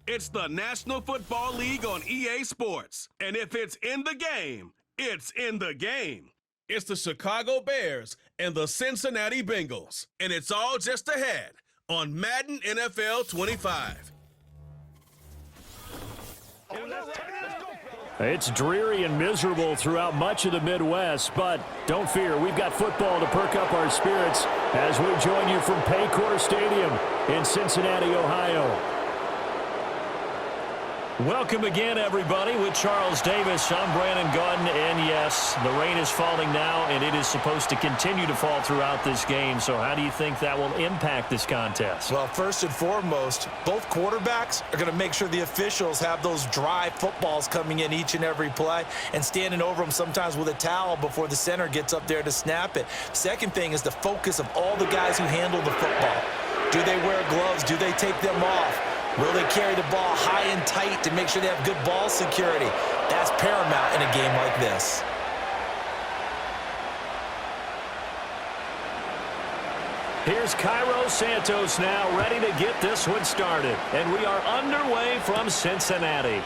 It's the National Football League on EA Sports. And if it's in the game, it's in the game. It's the Chicago Bears and the Cincinnati Bengals. And it's all just ahead on Madden NFL 25. It's dreary and miserable throughout much of the Midwest, but don't fear, we've got football to perk up our spirits as we join you from Paycor Stadium in Cincinnati, Ohio. Welcome again, everybody, with Charles Davis. I'm Brandon Gaudin, and yes, the rain is falling now, and it is supposed to continue to fall throughout this game. So how do you think that will impact this contest? Well, first and foremost, both quarterbacks are going to make sure the officials have those dry footballs coming in each and every play and standing over them sometimes with a towel before the center gets up there to snap it. Second thing is the focus of all the guys who handle the football. Do they wear gloves? Do they take them off? Will they carry the ball high and tight to make sure they have good ball security? That's paramount in a game like this. Here's Cairo Santos now, ready to get this one started. And we are underway from Cincinnati.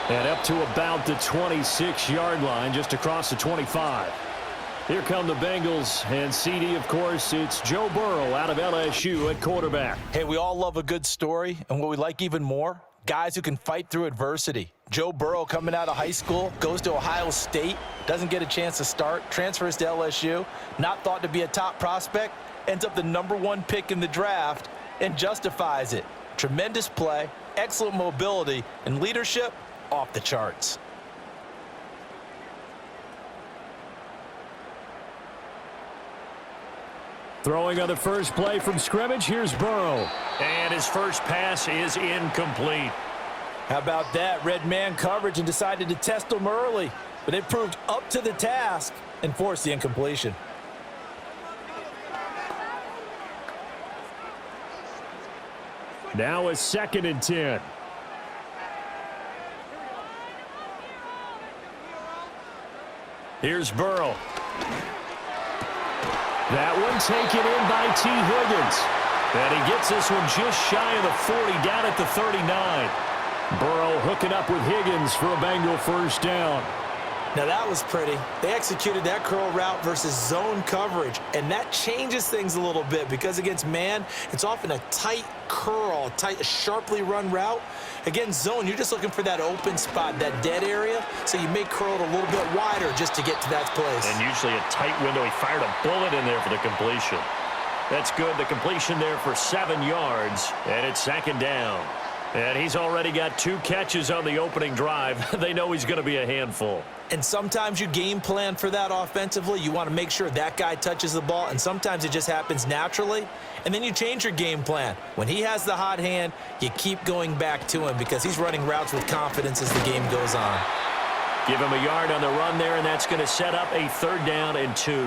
And up to about the 26-yard line, just across the 25. Here come the Bengals, and CD, of course, it's Joe Burrow out of LSU at quarterback. Hey, we all love a good story, and what we like even more, guys who can fight through adversity. Joe Burrow coming out of high school, goes to Ohio State, doesn't get a chance to start, transfers to LSU, not thought to be a top prospect, ends up the #1 pick in the draft, and justifies it. Tremendous play, excellent mobility, and leadership off the charts. Throwing on the first play from scrimmage, here's Burrow. And his first pass is incomplete. How about that? Red man coverage and decided to test them early. But they proved up to the task and forced the incompletion. Now a 2nd and 10. Here's Burrow. That one taken in by T. Higgins. And he gets this one just shy of the 40, down at the 39. Burrow hooking up with Higgins for a Bengal first down. Now that was pretty. They executed that curl route versus zone coverage, and that changes things a little bit because against man, it's often a tight curl, a sharply run route. Against zone, you're just looking for that open spot, that dead area, so you may curl it a little bit wider just to get to that place. And usually a tight window. He fired a bullet in there for the completion. That's good. The completion there for 7 yards, and it's 2nd down. And he's already got 2 catches on the opening drive. They know he's going to be a handful. And sometimes you game plan for that offensively. You want to make sure that guy touches the ball, and sometimes it just happens naturally. And then you change your game plan. When he has the hot hand, you keep going back to him because he's running routes with confidence as the game goes on. Give him a yard on the run there, and that's going to set up a 3rd down and 2.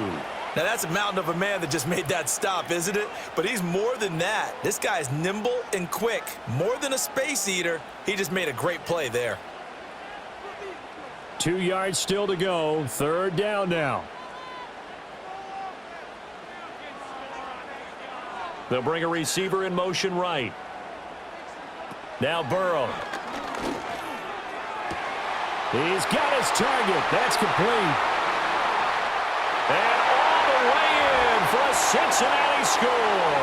Now, that's a mountain of a man that just made that stop, isn't it? But he's more than that. This guy's nimble and quick. More than a space eater, he just made a great play there. 2 yards still to go. 3rd down now. They'll bring a receiver in motion right. Now Burrow. He's got his target. That's complete. And all the way in for a Cincinnati score.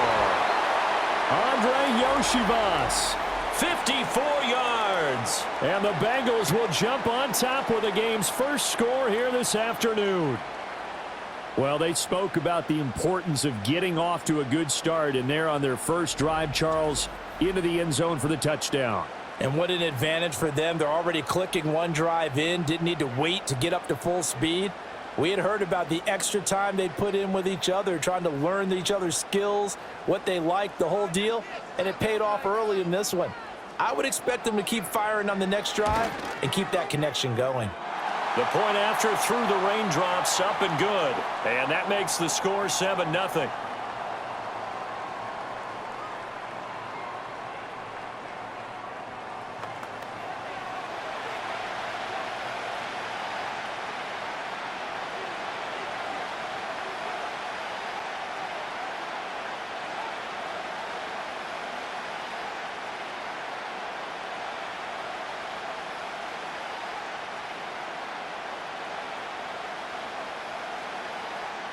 Andre Yoshivas, 54 yards. And the Bengals will jump on top with the game's first score here this afternoon. Well, they spoke about the importance of getting off to a good start, and they're on their first drive, Charles, into the end zone for the touchdown. And what an advantage for them. They're already clicking one drive in, didn't need to wait to get up to full speed. We had heard about the extra time they'd put in with each other, trying to learn each other's skills, what they liked, the whole deal, and it paid off early in this one. I would expect them to keep firing on the next drive and keep that connection going. The point after through the raindrops, up and good. And that makes the score 7-0.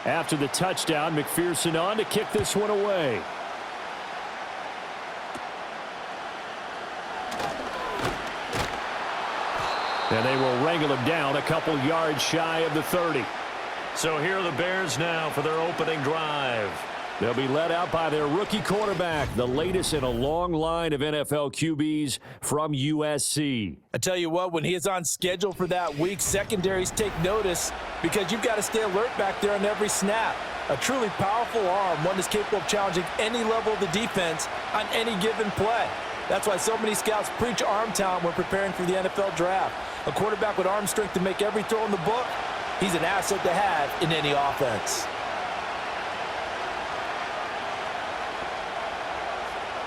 After the touchdown, McPherson on to kick this one away. And they will wrangle him down a couple yards shy of the 30. So here are the Bears now for their opening drive. They'll be led out by their rookie quarterback, the latest in a long line of NFL QBs from USC. I tell you what, when he is on schedule for that week, secondaries take notice because you've got to stay alert back there on every snap. A truly powerful arm, one that's capable of challenging any level of the defense on any given play. That's why so many scouts preach arm talent when preparing for the NFL draft. A quarterback with arm strength to make every throw in the book, he's an asset to have in any offense.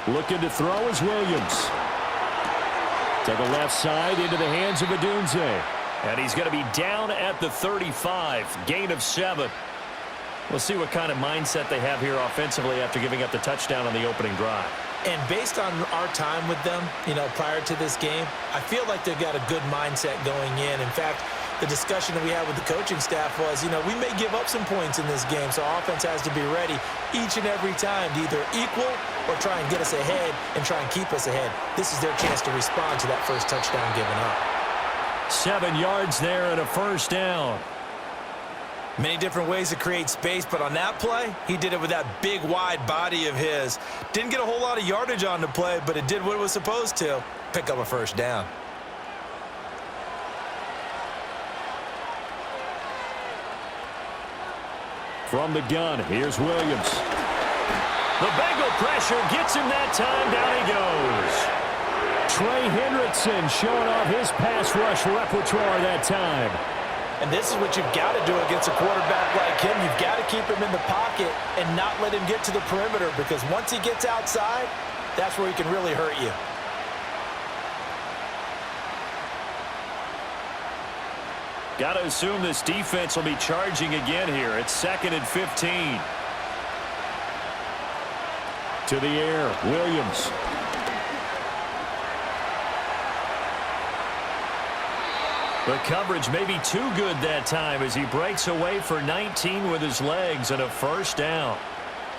Looking to throw is Williams. To the left side into the hands of Adunze. And he's going to be down at the 35, gain of 7. We'll see what kind of mindset they have here offensively after giving up the touchdown on the opening drive. And based on our time with them, prior to this game, I feel like they've got a good mindset going in. In fact, the discussion that we had with the coaching staff was, we may give up some points in this game, so our offense has to be ready each and every time to either equal or try and get us ahead and try and keep us ahead. This is their chance to respond to that first touchdown given up. 7 yards there and a first down. Many different ways to create space, but on that play, he did it with that big, wide body of his. Didn't get a whole lot of yardage on the play, but it did what it was supposed to, pick up a first down. From the gun, here's Williams. The Bengal pressure gets him that time. Down he goes. Trey Hendrickson showing off his pass rush repertoire that time. And this is what you've got to do against a quarterback like him. You've got to keep him in the pocket and not let him get to the perimeter, because once he gets outside, that's where he can really hurt you. Got to assume this defense will be charging again here. It's 2nd and 15. To the air, Williams. The coverage may be too good that time as he breaks away for 19 with his legs and a first down.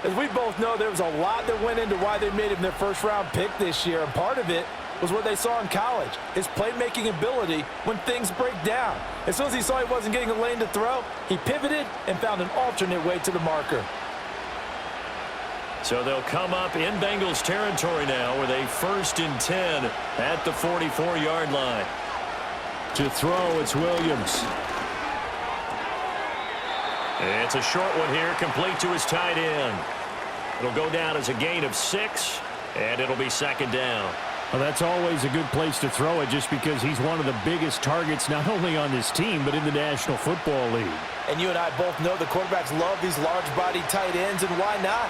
As we both know, there was a lot that went into why they made him their first-round pick this year, and part of it was what they saw in college, his playmaking ability when things break down. As soon as he saw he wasn't getting a lane to throw, he pivoted and found an alternate way to the marker. So they'll come up in Bengals territory now with a 1st and 10 at the 44-yard line. To throw, it's Williams. It's a short one here, complete to his tight end. It'll go down as a gain of 6, and it'll be 2nd down. Well, that's always a good place to throw it, just because he's one of the biggest targets not only on this team but in the National Football League. And you and I both know the quarterbacks love these large-bodied tight ends, and why not?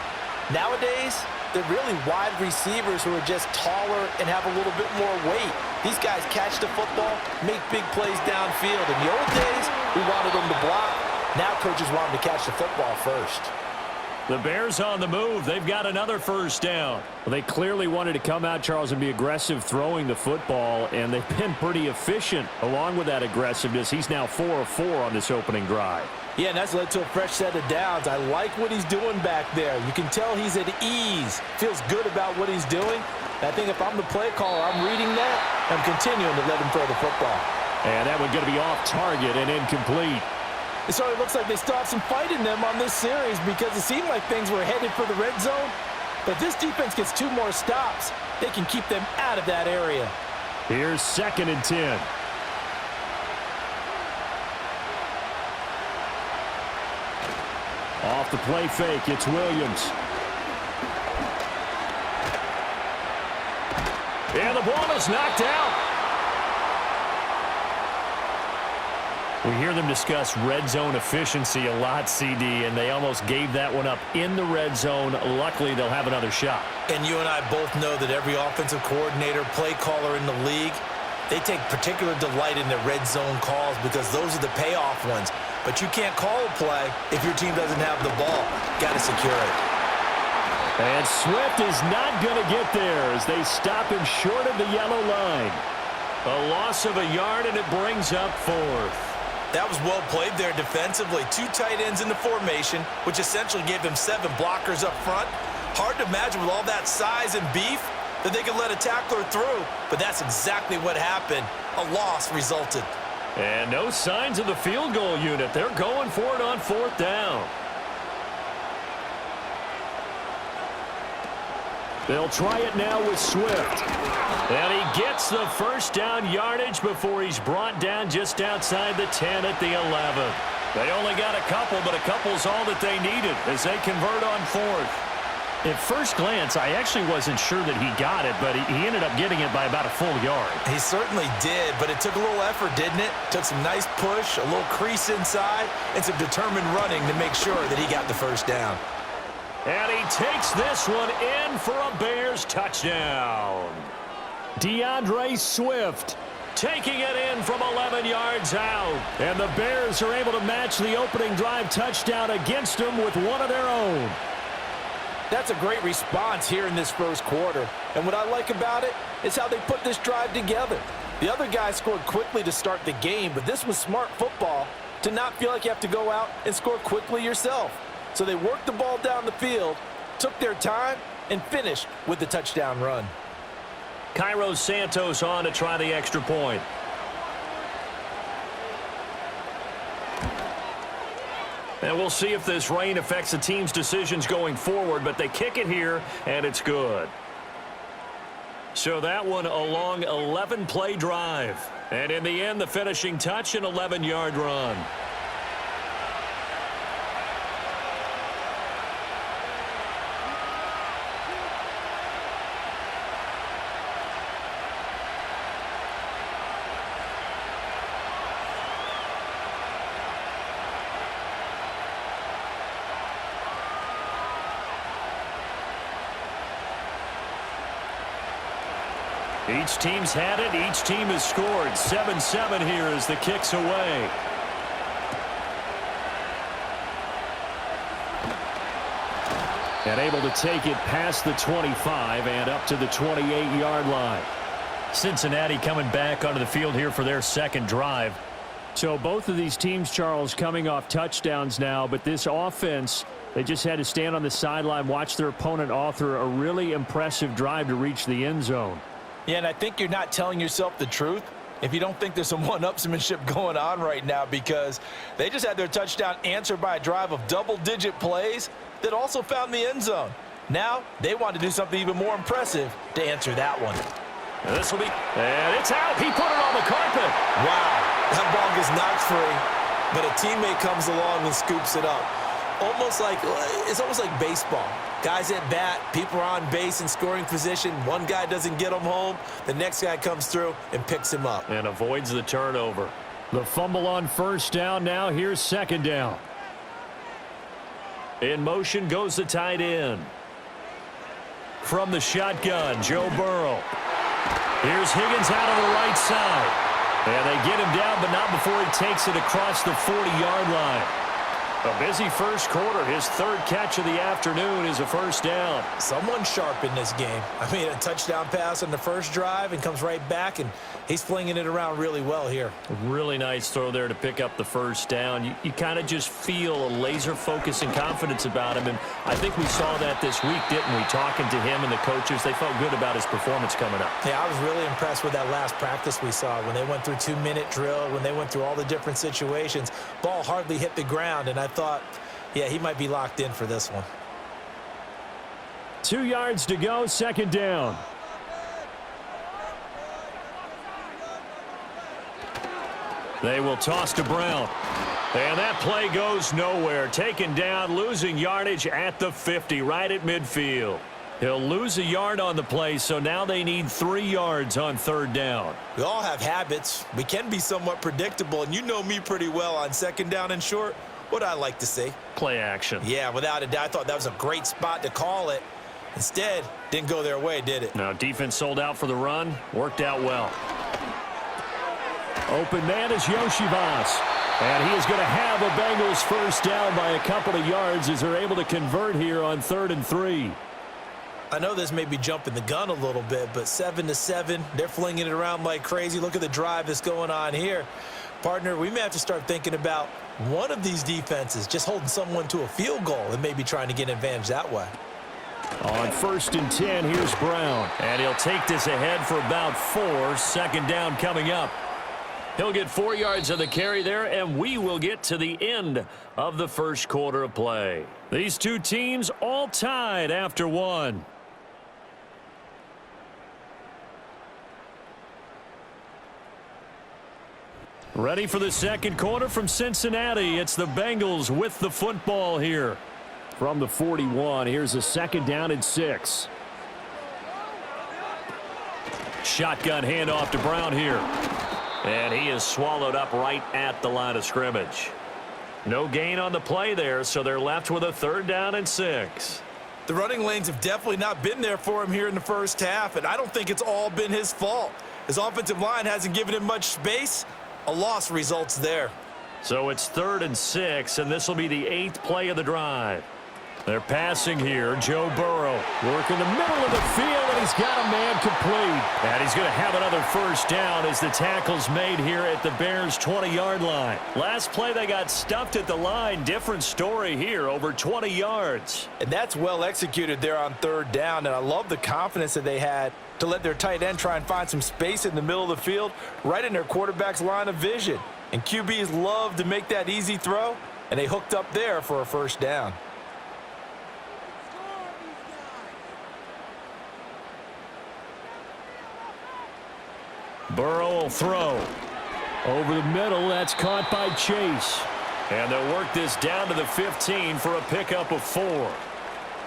Nowadays, they're really wide receivers who are just taller and have a little bit more weight. These guys catch the football, make big plays downfield. In the old days, we wanted them to block. Now coaches want them to catch the football first. The Bears on the move. They've got another first down. Well, they clearly wanted to come out, Charles, and be aggressive throwing the football, and they've been pretty efficient along with that aggressiveness. He's now 4 of 4 on this opening drive. Yeah, and that's led to a fresh set of downs. I like what he's doing back there. You can tell he's at ease, feels good about what he's doing. And I think if I'm the play caller, I'm reading that, I'm continuing to let him throw the football. And that one's going to be off target and incomplete. It sort of looks like they still have some fight in them on this series, because it seemed like things were headed for the red zone. But this defense gets 2 more stops. They can keep them out of that area. Here's 2nd and 10. Off the play fake, it's Williams. And the ball is knocked out. We hear them discuss red zone efficiency a lot, CD, and they almost gave that one up in the red zone. Luckily, they'll have another shot. And you and I both know that every offensive coordinator, play caller in the league, they take particular delight in the red zone calls, because those are the payoff ones. But you can't call a play if your team doesn't have the ball. Got to secure it. And Swift is not going to get there as they stop him short of the yellow line. A loss of a yard, and it brings up 4th. That was well played there defensively. 2 tight ends in the formation, which essentially gave them 7 blockers up front. Hard to imagine with all that size and beef that they could let a tackler through, but that's exactly what happened. A loss resulted. And no signs of the field goal unit. They're going for it on 4th down. They'll try it now with Swift. And he gets the first down yardage before he's brought down just outside the 10 at the 11. They only got a couple, but a couple's all that they needed as they convert on 4th. At first glance, I actually wasn't sure that he got it, but he ended up getting it by about a full yard. He certainly did, but it took a little effort, didn't it? Took some nice push, a little crease inside, and some determined running to make sure that he got the first down. And he takes this one in for a Bears touchdown. DeAndre Swift taking it in from 11 yards out. And the Bears are able to match the opening drive touchdown against them with one of their own. That's a great response here in this first quarter. And what I like about it is how they put this drive together. The other guys scored quickly to start the game, but this was smart football to not feel like you have to go out and score quickly yourself. So they worked the ball down the field, took their time, and finished with the touchdown run. Cairo Santos on to try the extra point. And we'll see if this rain affects the team's decisions going forward, but they kick it here, and it's good. So that one a long 11-play drive. And in the end, the finishing touch, an 11-yard run. Each team's had it. Each team has scored. 7-7 here as the kick's away. And able to take it past the 25 and up to the 28-yard line. Cincinnati coming back onto the field here for their second drive. So both of these teams, Charles, coming off touchdowns now, but this offense, they just had to stand on the sideline, watch their opponent author a really impressive drive to reach the end zone. Yeah, and I think you're not telling yourself the truth if you don't think there's some one-upsmanship going on right now, because they just had their touchdown answered by a drive of double-digit plays that also found the end zone. Now they want to do something even more impressive to answer that one. And this will be, and it's out. He put it on the carpet. Wow, that ball gets knocked free, but a teammate comes along and scoops it up. It's almost like baseball. Guys at bat, people are on base in scoring position. One guy doesn't get him home. The next guy comes through and picks him up. And avoids the turnover. The fumble on first down now. Here's second down. In motion goes the tight end. From the shotgun, Joe Burrow. Here's Higgins out on the right side. And they get him down, but not before he takes it across the 40-yard line. A busy first quarter. His third catch of the afternoon is a first down. Someone sharp in this game. I mean, a touchdown pass on the first drive and comes right back, and he's flinging it around really well here. A really nice throw there to pick up the first down. You kind of just feel a laser focus and confidence about him, and I think we saw that this week, didn't we? Talking to him and the coaches, they felt good about his performance coming up. Yeah, I was really impressed with that last practice we saw when they went through 2-minute drill, when they went through all the different situations. Ball hardly hit the ground, and I thought, yeah, he might be locked in for this one. 2 yards to go, second down. They will toss to Brown. And that play goes nowhere. Taken down, losing yardage at the 50, right at midfield. He'll lose a yard on the play, so now they need 3 yards on third down. We all have habits. We can be somewhat predictable, and you know me pretty well on second down and short. What I like to see. Play action. Yeah, without a doubt. I thought that was a great spot to call it. Instead, didn't go their way, did it? Now, defense sold out for the run. Worked out well. Open man is Yoshivas. And he is going to have a Bengals first down by a couple of yards as they're able to convert here on 3rd and 3. I know this may be jumping the gun a little bit, but 7-7, they're flinging it around like crazy. Look at the drive that's going on here. Partner, we may have to start thinking about one of these defenses just holding someone to a field goal and maybe trying to get an advantage that way. On 1st and 10, here's Brown. And he'll take this ahead for about 4. Second down coming up. He'll get 4 yards of the carry there, and we will get to the end of the first quarter of play. These two teams all tied after 1. Ready for the second quarter from Cincinnati. It's the Bengals with the football here. From the 41, here's a 2nd down and 6. Shotgun handoff to Brown here. And he is swallowed up right at the line of scrimmage. No gain on the play there, so they're left with a 3rd down and 6. The running lanes have definitely not been there for him here in the first half, and I don't think it's all been his fault. His offensive line hasn't given him much space. A loss results there. So it's 3rd and 6, and this will be the 8th play of the drive. They're passing here. Joe Burrow Working the middle of the field, and he's got a man complete. And he's going to have another 1st down as the tackle's made here at the Bears' 20-yard line. Last play, they got stuffed at the line. Different story here, over 20 yards. And that's well executed there on 3rd down, and I love the confidence that they had to let their tight end try and find some space in the middle of the field, right in their quarterback's line of vision. And QBs love to make that easy throw, and they hooked up there for a 1st down. Burrow will throw. Over the middle, that's caught by Chase. And they'll work this down to the 15 for a pickup of 4.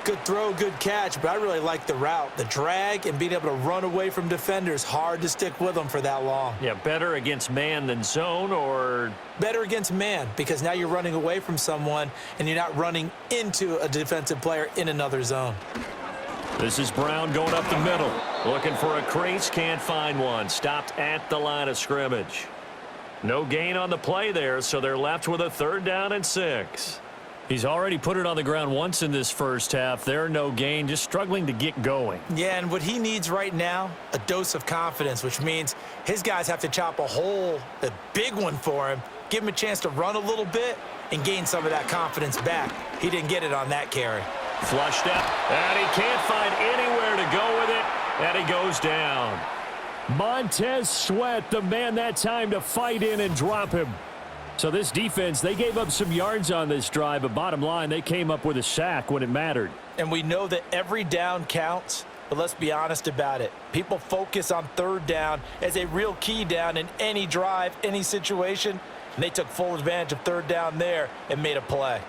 Good throw, good catch, but I really like the route. The drag and being able to run away from defenders, hard to stick with them for that long. Yeah, better against man than zone, or? Better against man, because now you're running away from someone and you're not running into a defensive player in another zone. This is Brown going up the middle. Looking for a crease, can't find one. Stopped at the line of scrimmage. No gain on the play there, so they're left with a 3rd down and 6. He's already put it on the ground once in this first half. There, no gain, just struggling to get going. Yeah, and what he needs right now, a dose of confidence, which means his guys have to chop a hole, a big one for him, give him a chance to run a little bit and gain some of that confidence back. He didn't get it on that carry. Flushed up, and he can't find anywhere to go with it, and he goes down. Montez Sweat, the man that time to fight in and drop him. So this defense, they gave up some yards on this drive, but bottom line, they came up with a sack when it mattered. And we know that every down counts, but let's be honest about it. People focus on 3rd down as a real key down in any drive, any situation, and they took full advantage of 3rd down there and made a play.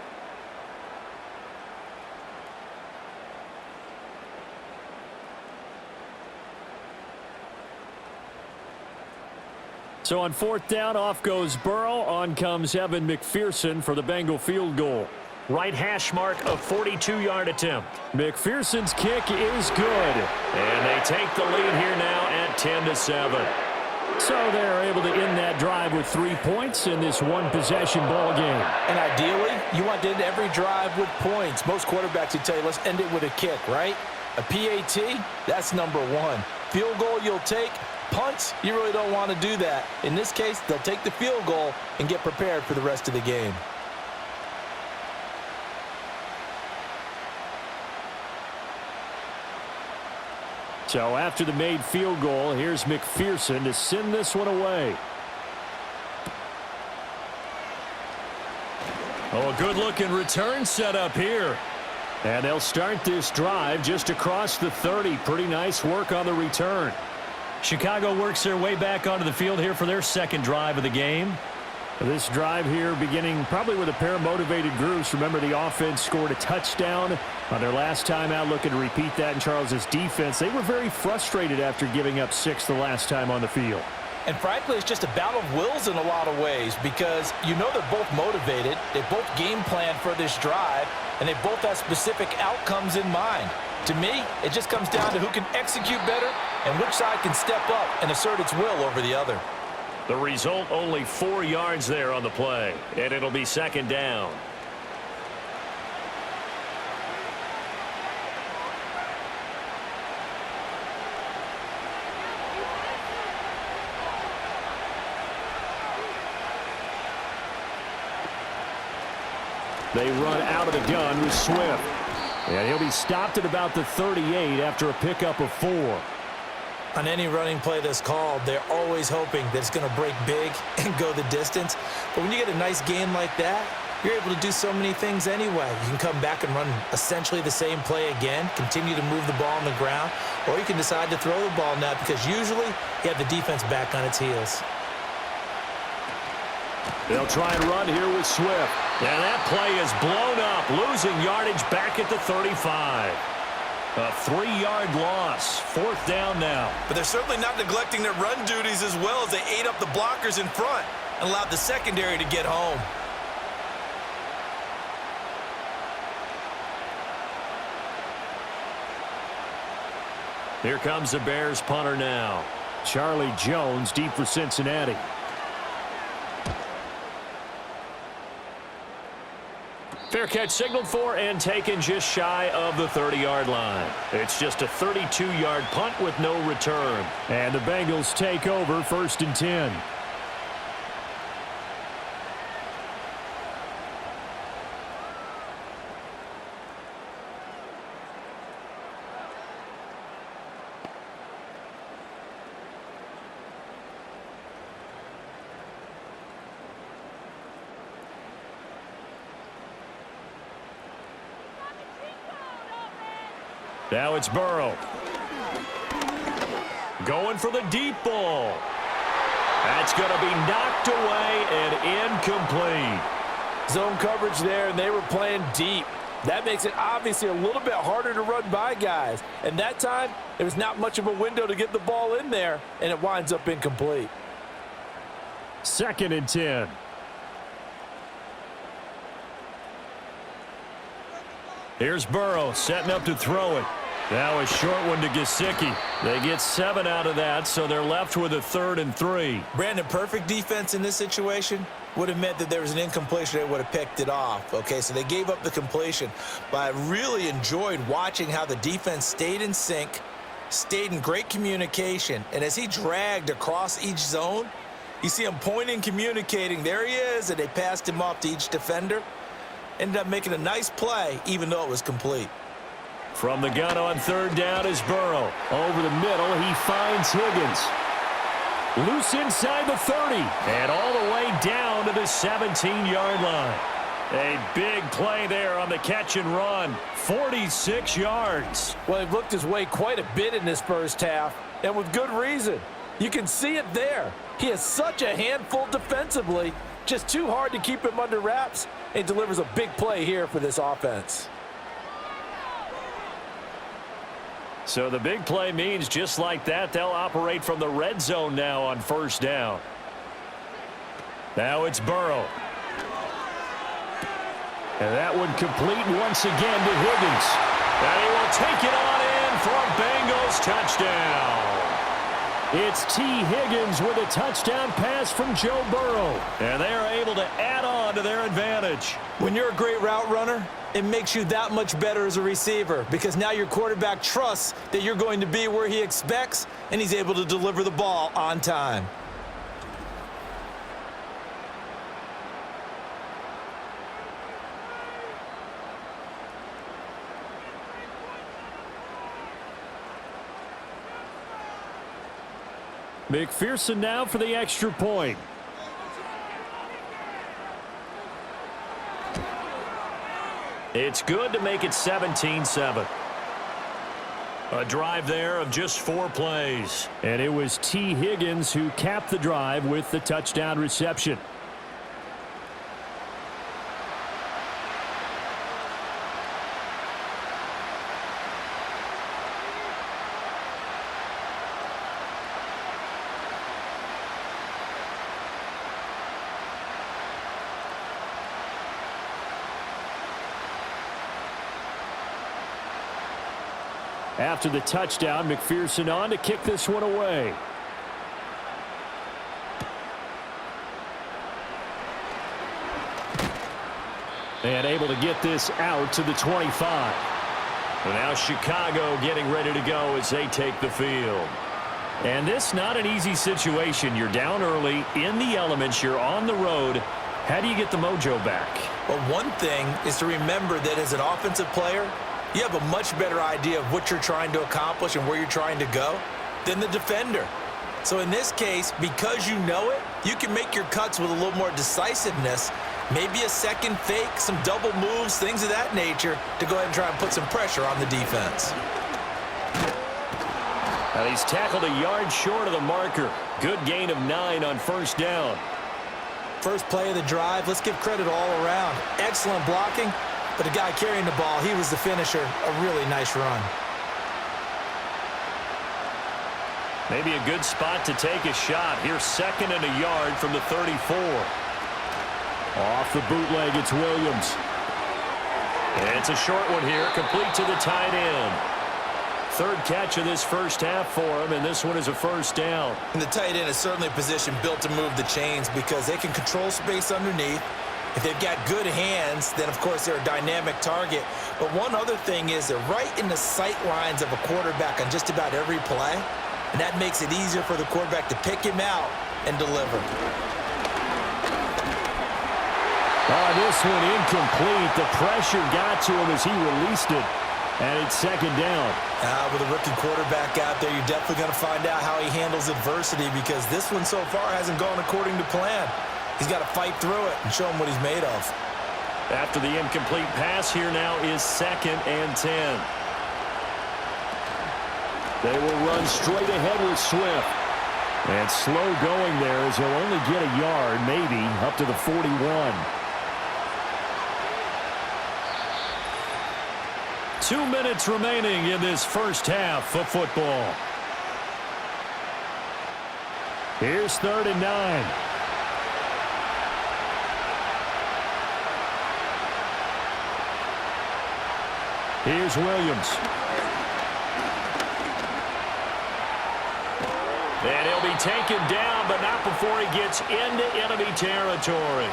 So on 4th down, off goes Burrow. On comes Evan McPherson for the Bengal field goal. Right hash mark of 42-yard attempt. McPherson's kick is good. And they take the lead here now at 10-7. So they're able to end that drive with 3 points in this one-possession ball game. And ideally, you want to end every drive with points. Most quarterbacks would tell you, let's end it with a kick, right? A PAT, that's number 1. Field goal you'll take. Punts, you really don't want to do that. In this case, they'll take the field goal and get prepared for the rest of the game. So after the made field goal, here's McPherson to send this one away. Oh, a good-looking return set up here. And they'll start this drive just across the 30. Pretty nice work on the return. Chicago works their way back onto the field here for their 2nd drive of the game. This drive here beginning probably with a pair of motivated groups. Remember, the offense scored a touchdown on their last time out, looking to repeat that in Charles' defense. They were very frustrated after giving up 6 the last time on the field. And frankly, it's just a battle of wills in a lot of ways, because you know they're both motivated, they both game plan for this drive, and they both have specific outcomes in mind. To me, it just comes down to who can execute better and which side can step up and assert its will over the other. The result, only 4 yards there on the play, and it'll be 2nd down. They run out of the gun with Swift. And he'll be stopped at about the 38 after a pickup of 4. On any running play that's called, they're always hoping that it's going to break big and go the distance. But when you get a nice game like that, you're able to do so many things anyway. You can come back and run essentially the same play again, continue to move the ball on the ground, or you can decide to throw the ball now because usually you have the defense back on its heels. They'll try and run here with Swift. And that play is blown up, losing yardage back at the 35. A 3-yard loss, 4th down now. But they're certainly not neglecting their run duties as well as they ate up the blockers in front and allowed the secondary to get home. Here comes the Bears punter now. Charlie Jones deep for Cincinnati. Fair catch signaled for and taken just shy of the 30-yard line. It's just a 32-yard punt with no return. And the Bengals take over 1st and 10. Now it's Burrow. Going for the deep ball. That's going to be knocked away and incomplete. Zone coverage there, and they were playing deep. That makes it obviously a little bit harder to run by guys. And that time, there was not much of a window to get the ball in there, and it winds up incomplete. 2nd and 10. Here's Burrow setting up to throw it. Now a short one to Gesicki. They get 7 out of that, so they're left with a 3rd and 3. Brandon, perfect defense in this situation would have meant that there was an incompletion. They would have picked it off. Okay, so they gave up the completion. But I really enjoyed watching how the defense stayed in sync, stayed in great communication. And as he dragged across each zone, you see him pointing, communicating. There he is, and they passed him off to each defender. Ended up making a nice play, even though it was complete. From the gun on 3rd down is Burrow. Over the middle, he finds Higgins. Loose inside the 30. And all the way down to the 17-yard line. A big play there on the catch and run. 46 yards. Well, he looked his way quite a bit in this first half, and with good reason. You can see it there. He has such a handful defensively. Just too hard to keep him under wraps, and delivers a big play here for this offense. So the big play means just like that, they'll operate from the red zone now on 1st down. Now it's Burrow. And that one complete once again to Higgins. And he will take it on in for a Bengals touchdown. It's T. Higgins with a touchdown pass from Joe Burrow. And they are able to add on to their advantage. When you're a great route runner, it makes you that much better as a receiver because now your quarterback trusts that you're going to be where he expects, and he's able to deliver the ball on time. McPherson now for the extra point. It's good to make it 17-7. A drive there of just 4 plays. And it was T. Higgins who capped the drive with the touchdown reception. After the touchdown, McPherson on to kick this one away. And able to get this out to the 25. And now Chicago getting ready to go as they take the field. And this not an easy situation. You're down early, in the elements, you're on the road. How do you get the mojo back? Well, one thing is to remember that as an offensive player, you have a much better idea of what you're trying to accomplish and where you're trying to go than the defender. So in this case, because you know it, you can make your cuts with a little more decisiveness, maybe a second fake, some double moves, things of that nature, to go ahead and try and put some pressure on the defense. Now he's tackled a yard short of the marker. Good gain of 9 on first down. First play of the drive, let's give credit all around. Excellent blocking, but the guy carrying the ball, he was the finisher. A really nice run. Maybe a good spot to take a shot. Here's 2nd and a yard from the 34. Off the bootleg, it's Williams. And it's a short one here, complete to the tight end. 3rd catch of this first half for him, and this one is a first down. And the tight end is certainly a position built to move the chains because they can control space underneath. If they've got good hands, then, of course, they're a dynamic target. But one other thing is they're right in the sight lines of a quarterback on just about every play, and that makes it easier for the quarterback to pick him out and deliver. Oh, this one incomplete. The pressure got to him as he released it. And it's 2nd down. With a rookie quarterback out there, you're definitely going to find out how he handles adversity because this one so far hasn't gone according to plan. He's got to fight through it and show him what he's made of. After the incomplete pass, here now is 2nd and 10. They will run straight ahead with Swift. And slow going there as he'll only get a yard, maybe, up to the 41. 2 minutes remaining in this first half of football. Here's 3rd and 9. Here's Williams. And he'll be taken down, but not before he gets into enemy territory.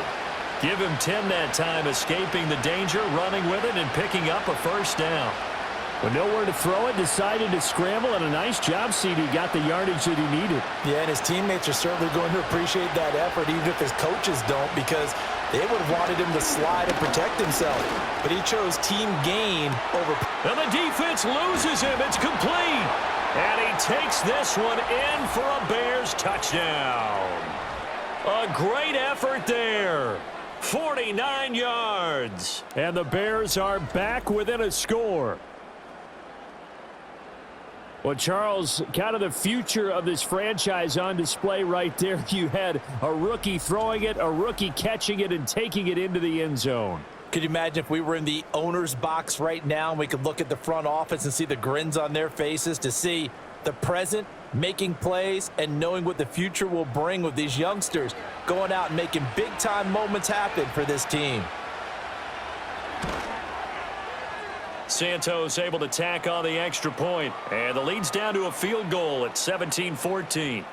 Give him 10 that time, escaping the danger, running with it, and picking up a first down. With nowhere to throw it, decided to scramble, and a nice job, CD. Got the yardage that he needed. Yeah, and his teammates are certainly going to appreciate that effort, even if his coaches don't, because they would have wanted him to slide and protect himself. But he chose team gain over. And the defense loses him. It's complete. And he takes this one in for a Bears touchdown. A great effort there. 49 yards. And the Bears are back within a score. Well, Charles, kind of the future of this franchise on display right there. You had a rookie throwing it, a rookie catching it, and taking it into the end zone. Could you imagine if we were in the owner's box right now and we could look at the front office and see the grins on their faces to see the present making plays and knowing what the future will bring with these youngsters going out and making big-time moments happen for this team. Santos able to tack on the extra point, and the lead's down to a field goal at 17-14.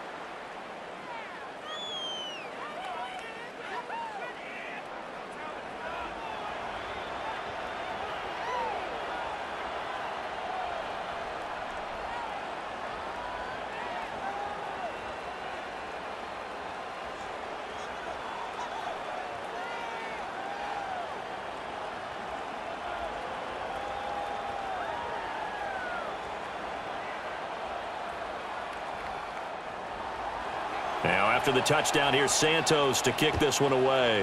Now, after the touchdown, here's Santos to kick this one away.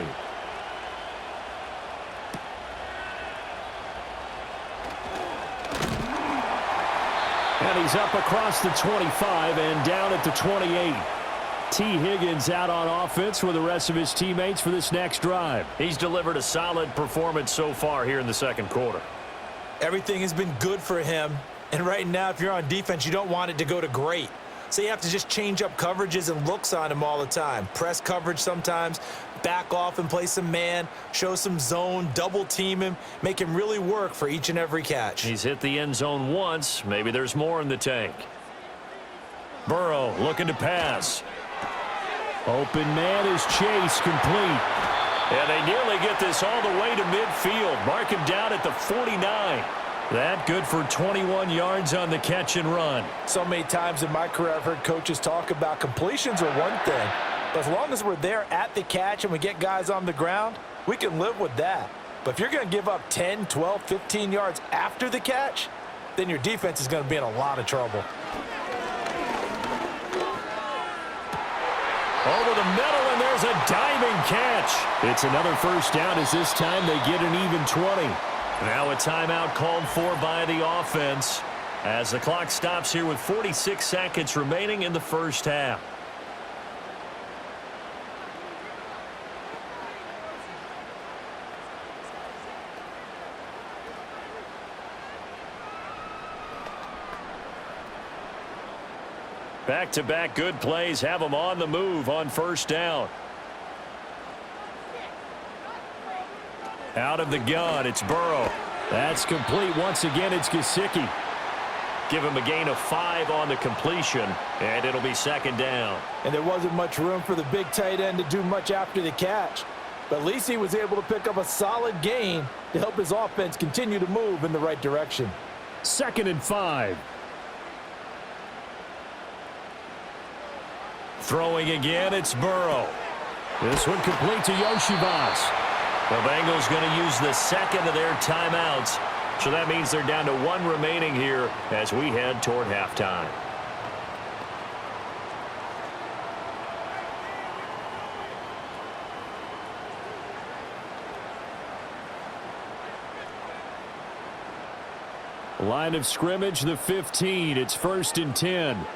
And he's up across the 25 and down at the 28. T. Higgins out on offense with the rest of his teammates for this next drive. He's delivered a solid performance so far here in the second quarter. Everything has been good for him. And right now, if you're on defense, you don't want it to go to great. So you have to just change up coverages and looks on him all the time. Press coverage sometimes, back off and play some man, show some zone, double team him, make him really work for each and every catch. He's hit the end zone once. Maybe there's more in the tank. Burrow looking to pass. Open man is Chase, complete. And they nearly get this all the way to midfield. Mark him down at the 49. That good for 21 yards on the catch and run. So many times in my career I've heard coaches talk about completions are one thing, As long as we're there at the catch and we get guys on the ground, we can live with that. But if you're going to give up 10, 12, 15 yards after the catch, then your defense is going to be in a lot of trouble. Over the middle, and there's a diving catch. It's another first down as this time they get an even 20. Now a timeout called for by the offense as the clock stops here with 46 seconds remaining in the first half. Back-to-back good plays have them on the move on first down. Out of the gun, it's Burrow. That's complete. Once again, it's Gesicki. Give him a gain of 5 on the completion, and it'll be second down. And there wasn't much room for the big tight end to do much after the catch. But at least he was able to pick up a solid gain to help his offense continue to move in the right direction. 2nd and 5. Throwing again, it's Burrow. This one complete to Yoshivas. The Bengals going to use the second of their timeouts, so that means they're down to 1 remaining here as we head toward halftime. Line of scrimmage, the 15. It's 1st and 10.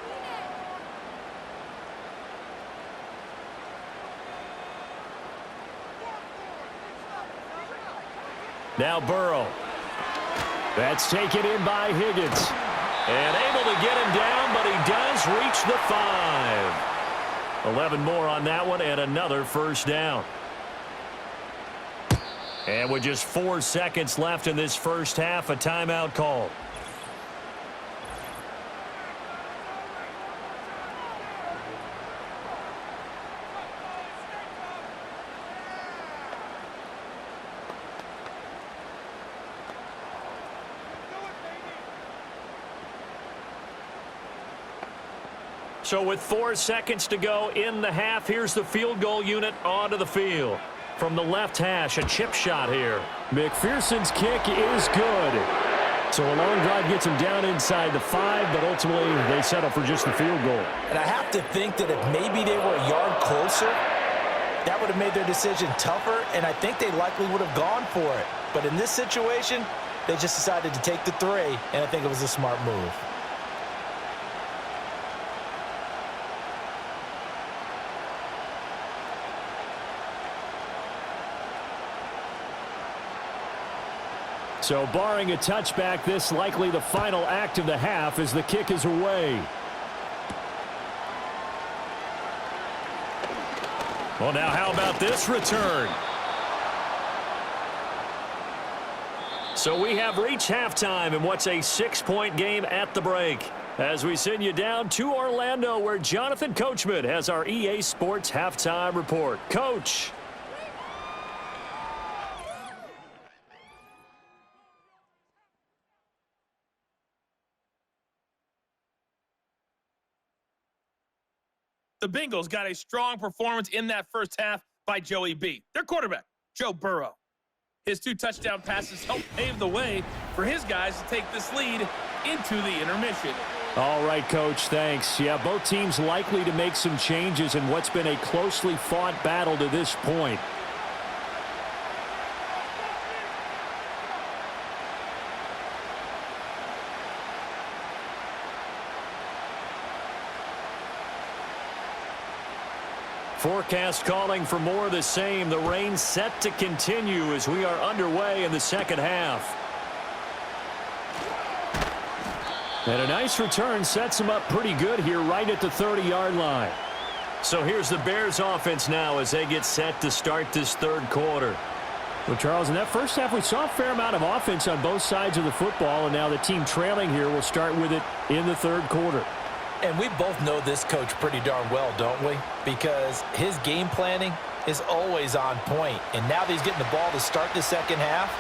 Now Burrow. That's taken in by Higgins. And able to get him down, but he does reach the 5. 11 more on that one and another first down. And with just 4 seconds left in this first half, a timeout call. So with 4 seconds to go in the half, here's the field goal unit onto the field. From the left hash, a chip shot here. McPherson's kick is good. So a long drive gets him down inside the 5, but ultimately they settle for just the field goal. And I have to think that if maybe they were a yard closer, that would have made their decision tougher, and I think they likely would have gone for it. But in this situation, they just decided to take the 3, and I think it was a smart move. So barring a touchback, this likely the final act of the half as the kick is away. Well, now how about this return? So we have reached halftime in what's a 6-point game at the break. As we send you down to Orlando, where Jonathan Coachman has our EA Sports halftime report. Coach. The Bengals got a strong performance in that first half by Joey B, their quarterback, Joe Burrow. His 2 touchdown passes helped pave the way for his guys to take this lead into the intermission. All right, Coach, thanks. Yeah, both teams likely to make some changes in what's been a closely fought battle to this point. Forecast calling for more of the same. The rain set to continue as we are underway in the second half. And a nice return sets them up pretty good here right at the 30-yard line. So here's the Bears offense now as they get set to start this third quarter. Well, Charles, in that first half, we saw a fair amount of offense on both sides of the football, and now the team trailing here will start with it in the third quarter. And we both know this coach pretty darn well, don't we? Because his game planning is always on point. And now that he's getting the ball to start the second half,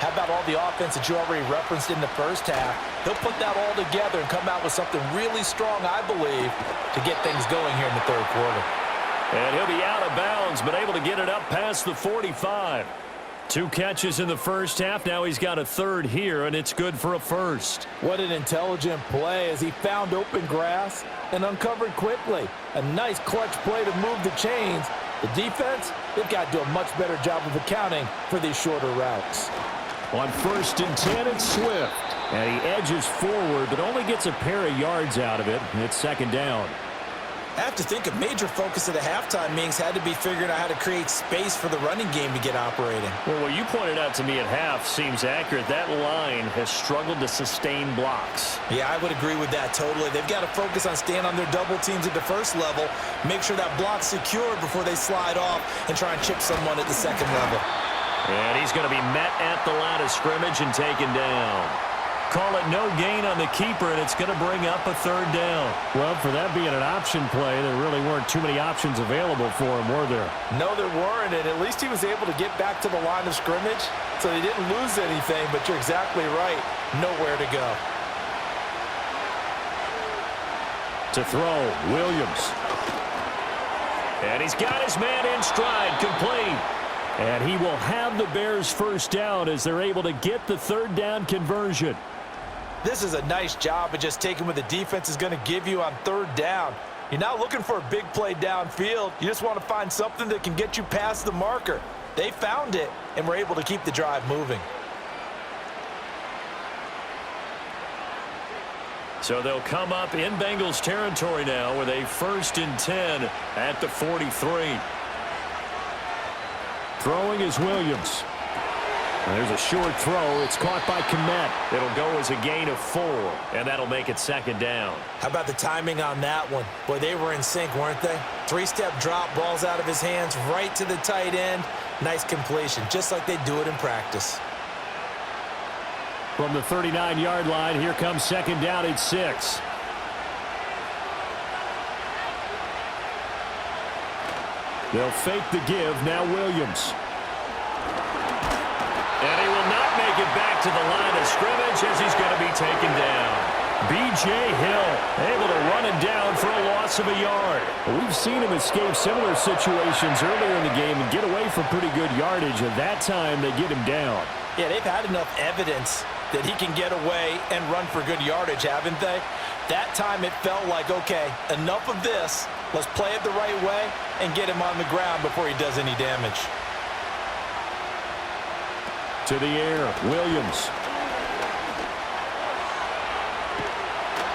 how about all the offense that you already referenced in the first half? He'll put that all together and come out with something really strong, I believe, to get things going here in the third quarter. And he'll be out of bounds, but able to get it up past the 45. 2 catches in the first half. Now he's got a third here, and it's good for a first. What an intelligent play as he found open grass and uncovered quickly. A nice clutch play to move the chains. The defense, they've got to do a much better job of accounting for these shorter routes. On 1st and 10, it's Swift. And he edges forward, but only gets a pair of yards out of it. It's 2nd down. I have to think a major focus of the halftime meetings had to be figuring out how to create space for the running game to get operating. Well, what you pointed out to me at half seems accurate. That line has struggled to sustain blocks. Yeah, I would agree with that totally. They've got to focus on staying on their double teams at the first level, make sure that block's secure before they slide off and try and chip someone at the second level. And he's going to be met at the line of scrimmage and taken down. Call it no gain on the keeper, and it's going to bring up a 3rd down. Well, for that being an option play, there really weren't too many options available for him, were there? No, there weren't, and at least he was able to get back to the line of scrimmage, so he didn't lose anything, but you're exactly right. Nowhere to go. To throw, Williams. And he's got his man in stride, complete. And he will have the Bears' first down as they're able to get the 3rd down conversion. This is a nice job of just taking what the defense is going to give you on 3rd down. You're not looking for a big play downfield. You just want to find something that can get you past the marker. They found it and were able to keep the drive moving. So they'll come up in Bengals territory now with a 1st and 10 at the 43. Throwing is Williams. And there's a short throw. It's caught by Kmet. It'll go as a gain of 4, and that'll make it 2nd down. How about the timing on that one? Boy, they were in sync, weren't they? 3-step drop, ball's out of his hands, right to the tight end. Nice completion, just like they do it in practice. From the 39-yard line, here comes 2nd down at 6. They'll fake the give. Now Williams. And he will not make it back to the line of scrimmage as he's going to be taken down. B.J. Hill able to run it down for a loss of a yard. We've seen him escape similar situations earlier in the game and get away for pretty good yardage, and that time they get him down. Yeah, they've had enough evidence that he can get away and run for good yardage, haven't they? That time it felt like, okay, enough of this. Let's play it the right way and get him on the ground before he does any damage. To the air, Williams.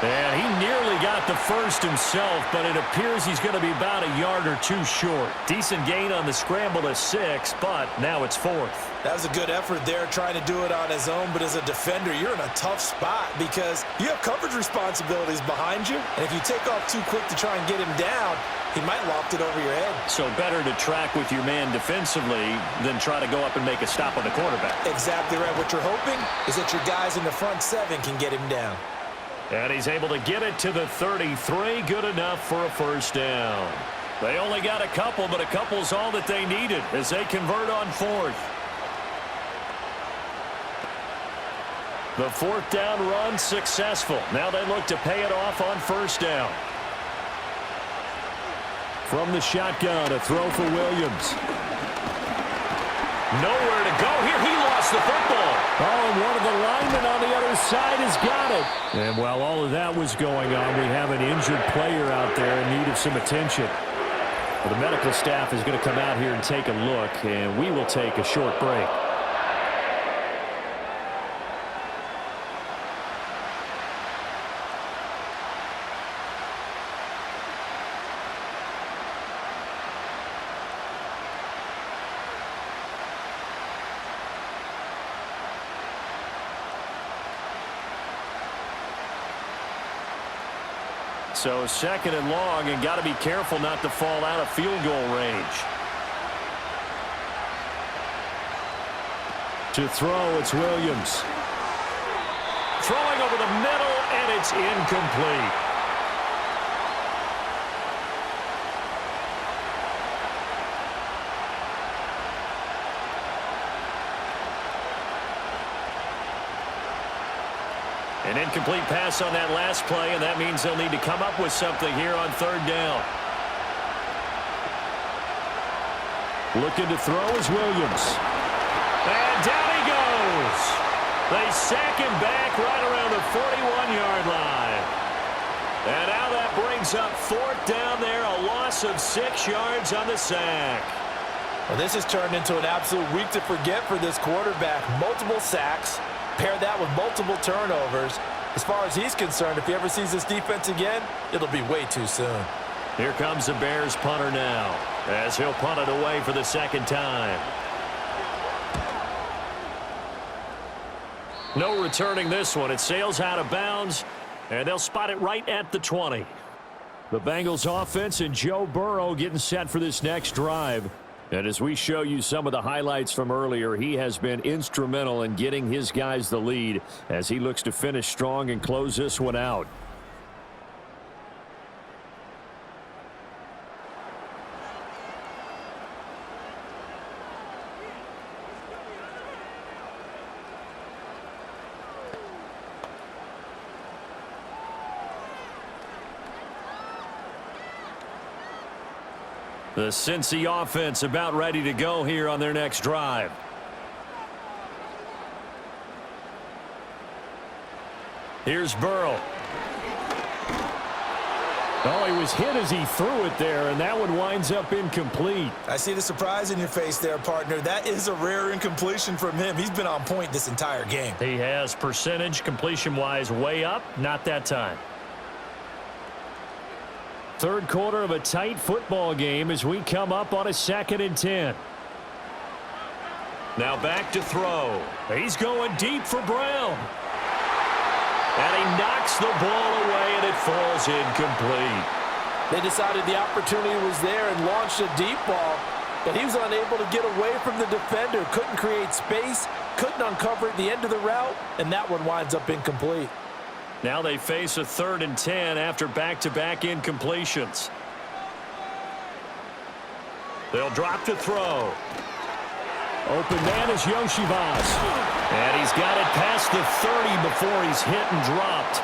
And he nearly got the first himself, but it appears he's going to be about a yard or 2 short. Decent gain on the scramble to 6, but now it's 4th. That was a good effort there, trying to do it on his own, but as a defender, you're in a tough spot because you have coverage responsibilities behind you, and if you take off too quick to try and get him down, he might loft it over your head. So better to track with your man defensively than try to go up and make a stop on the quarterback. Exactly right. What you're hoping is that your guys in the front 7 can get him down. And he's able to get it to the 33. Good enough for a first down. They only got a couple, but a couple's all that they needed as they convert on 4th. The 4th down run successful. Now they look to pay it off on 1st down. From the shotgun, a throw for Williams. Nowhere to go here. He lost the football. Oh, and one of the linemen on the other side has got it. And while all of that was going on, we have an injured player out there in need of some attention. Well, the medical staff is going to come out here and take a look, and we will take a short break. So 2nd and long, and got to be careful not to fall out of field goal range. To throw, it's Williams. Throwing over the middle, and it's incomplete. An incomplete pass on that last play, and that means they'll need to come up with something here on 3rd down. Looking to throw is Williams. And down he goes. They sack him back right around the 41-yard line. And now that brings up 4th down there, a loss of 6 yards on the sack. Well, this has turned into an absolute week to forget for this quarterback. Multiple sacks, pair that with multiple turnovers. As far as he's concerned, if he ever sees this defense again, it'll be way too soon. Here comes the Bears punter now, as he'll punt it away for the 2nd time. No returning this one. It sails out of bounds, and they'll spot it right at the 20. The Bengals offense and Joe Burrow getting set for this next drive. And as we show you some of the highlights from earlier, he has been instrumental in getting his guys the lead as he looks to finish strong and close this one out. The Cincy offense about ready to go here on their next drive. Here's Burrow. Oh, he was hit as he threw it there, and that one winds up incomplete. I see the surprise in your face there, partner. That is a rare incompletion from him. He's been on point this entire game. He has percentage completion-wise way up, not that time. Third quarter of a tight football game as we come up on a 2nd and 10. Now back to throw. He's going deep for Brown. And he knocks the ball away, and it falls incomplete. They decided the opportunity was there and launched a deep ball, but he was unable to get away from the defender, couldn't create space, couldn't uncover at the end of the route, and that one winds up incomplete. Now they face a 3rd and 10 after back-to-back incompletions. They'll drop to throw. Open man is Yoshivas. And he's got it past the 30 before he's hit and dropped.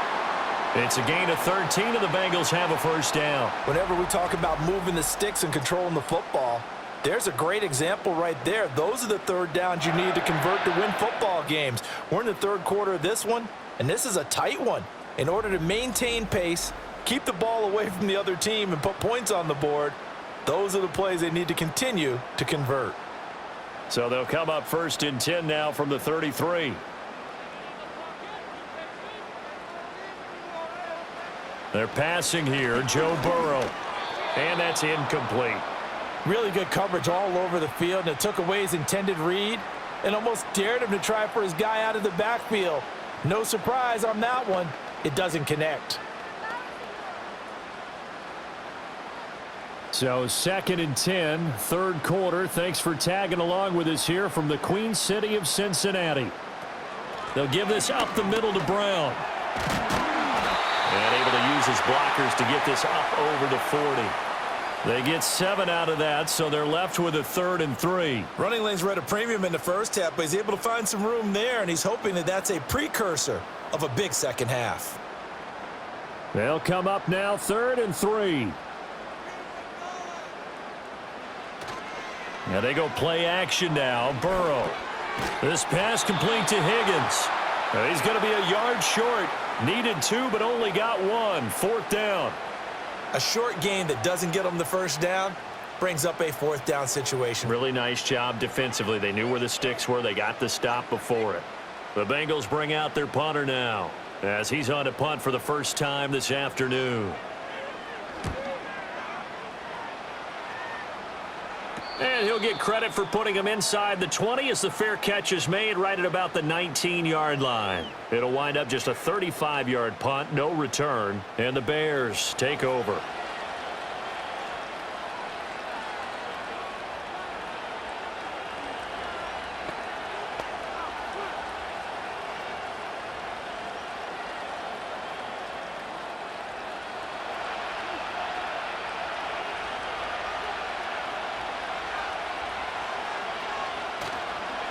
It's a gain of 13, and the Bengals have a 1st down. Whenever we talk about moving the sticks and controlling the football, there's a great example right there. Those are the 3rd downs you need to convert to win football games. We're in the 3rd quarter of this one, and this is a tight one. In order to maintain pace, keep the ball away from the other team, and put points on the board, those are the plays they need to continue to convert. So they'll come up 1st and 10 now from the 33. They're passing here, Joe Burrow. And that's incomplete. Really good coverage all over the field, and it took away his intended read and almost dared him to try for his guy out of the backfield. No surprise on that one. It doesn't connect. So 2nd and 10, 3rd quarter. Thanks for tagging along with us here from the Queen City of Cincinnati. They'll give this up the middle to Brown. And able to use his blockers to get this up over the 40. They get 7 out of that, so they're left with a 3rd and 3. Running lanes were at a premium in the first half, but he's able to find some room there, and he's hoping that that's a precursor of a big second half. They'll come up now 3rd and 3. Now they go play action now. Burrow. This pass complete to Higgins. He's going to be a yard short. Needed 2, but only got 1. 4th down. A short gain that doesn't get them the 1st down brings up a 4th down situation. Really nice job defensively. They knew where the sticks were. They got the stop before it. The Bengals bring out their punter now as he's on to punt for the 1st time this afternoon. And he'll get credit for putting him inside the 20 as the fair catch is made right at about the 19-yard line. It'll wind up just a 35-yard punt, no return, and the Bears take over.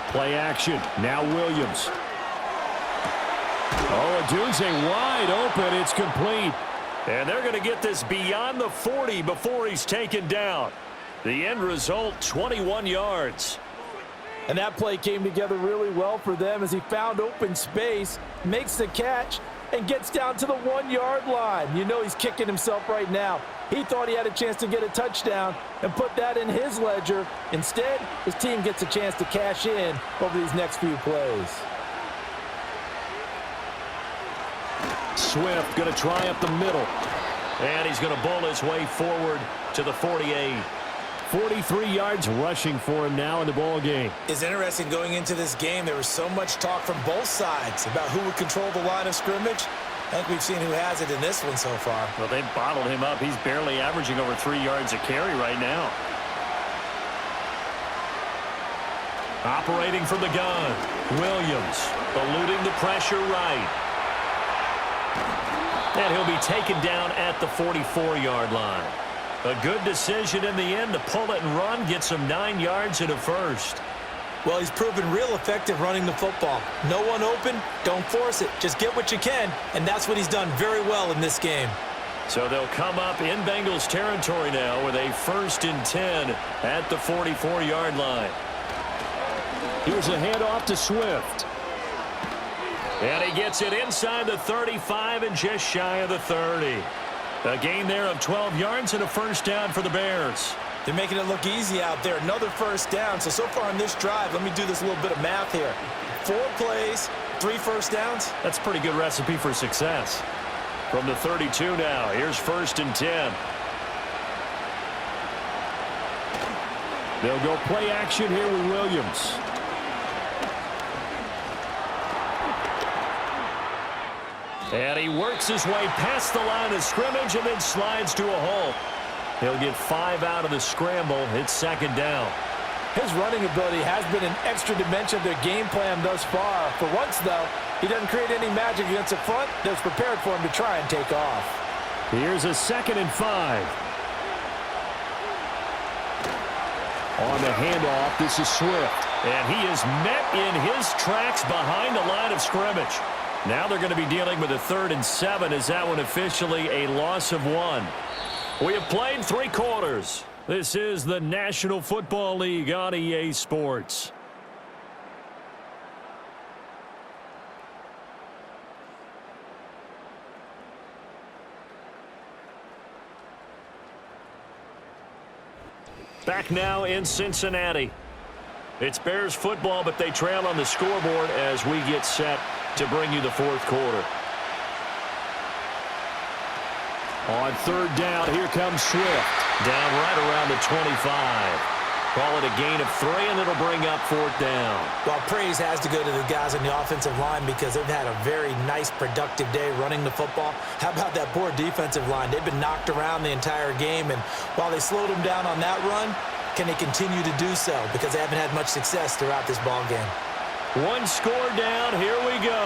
Play action. Now Williams. Oh, Odunze wide open. It's complete. And they're going to get this beyond the 40 before he's taken down. The end result, 21 yards. And that play came together really well for them as he found open space, makes the catch, and gets down to the 1-yard line. You know he's kicking himself right now. He thought he had a chance to get a touchdown and put that in his ledger. Instead, his team gets a chance to cash in over these next few plays. Swift going to try up the middle. And he's going to bowl his way forward to the 48. 43 yards rushing for him now in the ball game. It's interesting going into this game. There was so much talk from both sides about who would control the line of scrimmage. I think we've seen who has it in this one so far. Well, they've bottled him up. He's barely averaging over 3 yards a carry right now. Operating from the gun, Williams eluding the pressure right. And he'll be taken down at the 44-yard line. A good decision in the end to pull it and run, get some 9 yards and a first. Well, he's proven real effective running the football. No one open, don't force it. Just get what you can, and that's what he's done very well in this game. So they'll come up in Bengals territory now with a 1st and 10 at the 44-yard line. Here's a handoff to Swift. And he gets it inside the 35 and just shy of the 30. A gain there of 12 yards and a first down for the Bears. They're making it look easy out there. Another first down. So far in this drive, let me do this little bit of math here. 4 plays, 3 first downs. That's a pretty good recipe for success. From the 32 now, here's 1st and 10. They'll go play action here with Williams. And he works his way past the line of scrimmage and then slides to a hole. He'll get 5 out of the scramble. It's 2nd down. His running ability has been an extra dimension of their game plan thus far. For once, though, he doesn't create any magic against the front that's prepared for him to try and take off. Here's a 2nd and 5. On the handoff, this is Swift. And he is met in his tracks behind the line of scrimmage. Now they're going to be dealing with a 3rd and 7. Is that one officially a loss of 1? We have played 3 quarters. This is the National Football League on EA Sports. Back now in Cincinnati. It's Bears football, but they trail on the scoreboard as we get set to bring you the 4th quarter. On 3rd down, here comes Swift. Down right around the 25. Call it a gain of 3, and it'll bring up 4th down. Well, praise has to go to the guys on the offensive line because they've had a very nice, productive day running the football. How about that poor defensive line? They've been knocked around the entire game, and while they slowed them down on that run, can they continue to do so? Because they haven't had much success throughout this ball game. 1 score down. Here we go.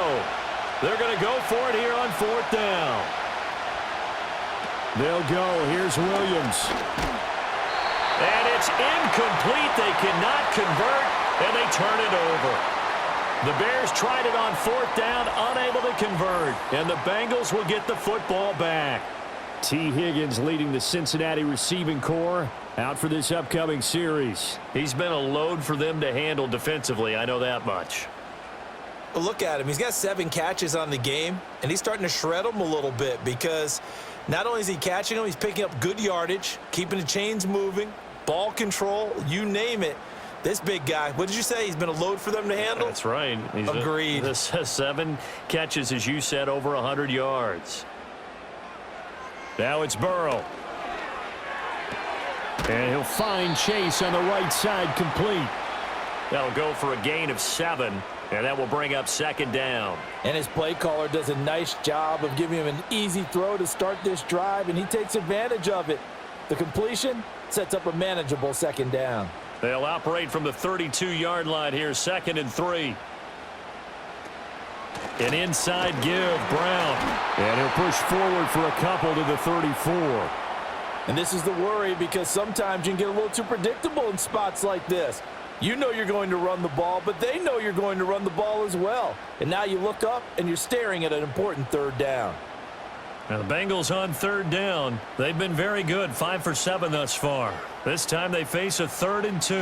They're going to go for it here on 4th down. They'll go. Here's Williams. And it's incomplete. They cannot convert, and they turn it over. The Bears tried it on 4th down, unable to convert, and the Bengals will get the football back. T. Higgins leading the Cincinnati receiving corps out for this upcoming series. He's been a load for them to handle defensively, I know that much. Well, look at him. He's got 7 catches on the game, and he's starting to shred them a little bit because not only is he catching them, he's picking up good yardage, keeping the chains moving, ball control, you name it. This big guy, what did you say? He's been a load for them to handle? That's right. Agreed. 7 catches, as you said, over 100 yards. Now it's Burrow. And he'll find Chase on the right side, complete. That'll go for a gain of 7, and that will bring up 2nd down. And his play caller does a nice job of giving him an easy throw to start this drive, and he takes advantage of it. The completion sets up a manageable 2nd down. They'll operate from the 32-yard line here, 2nd and 3. An inside give, Brown. And he'll push forward for a couple to the 34. And this is the worry because sometimes you can get a little too predictable in spots like this. You know you're going to run the ball, but they know you're going to run the ball as well. And now you look up and you're staring at an important 3rd down. Now the Bengals on third down. They've been very good, 5 for 7 thus far. This time they face a 3rd and 2.